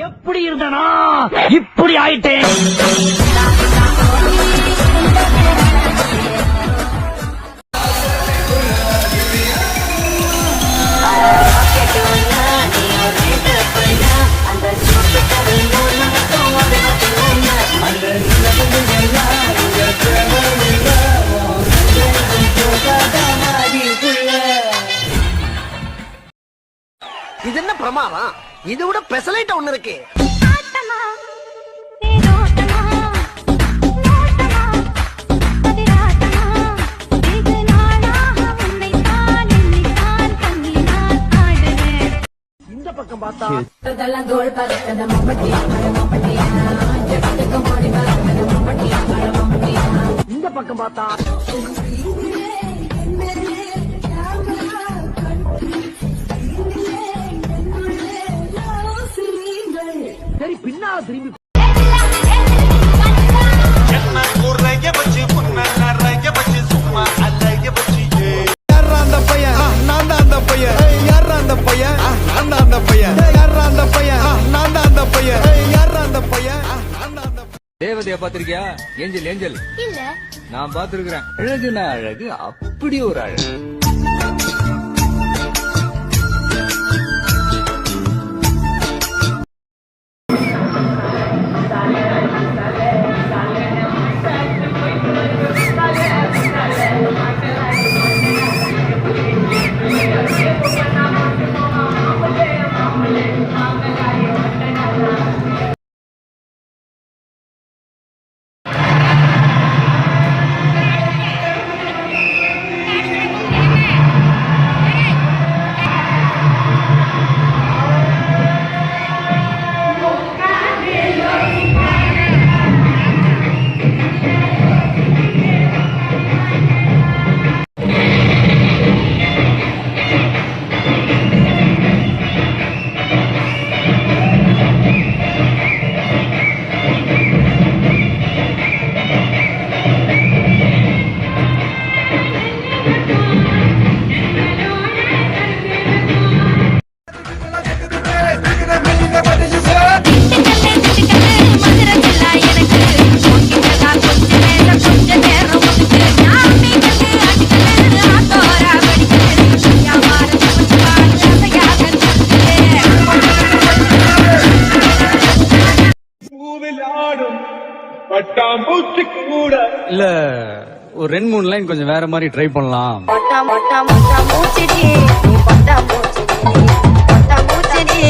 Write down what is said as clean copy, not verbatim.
எப்படி இருந்தனா இப்படி ஆயிட்டேன். இது என்ன பிரமாதம்? இதை விட பெசலைட் ஒண்ணு இருக்கு. இந்த பக்கம் பார்த்தா இந்த பக்கம் பார்த்தா சரி பின்னால திரும்பி தேவதைய பாத்திருக்கியா? ஏஞ்சல் ஏஞ்சல் இல்ல நான் பாத்துருக்கிறேன். அழகுனா அழகு, அப்படி ஒரு அழகு. இல்ல ஒரு 2-3 லைன் கொஞ்சம் வேற மாதிரி ட்ரை பண்ணலாம். மொட்டா மொட்டா மொட்டா மூச்சிடி, நீ பட்டா மூச்சிடி, பட்டா மூச்சிடி.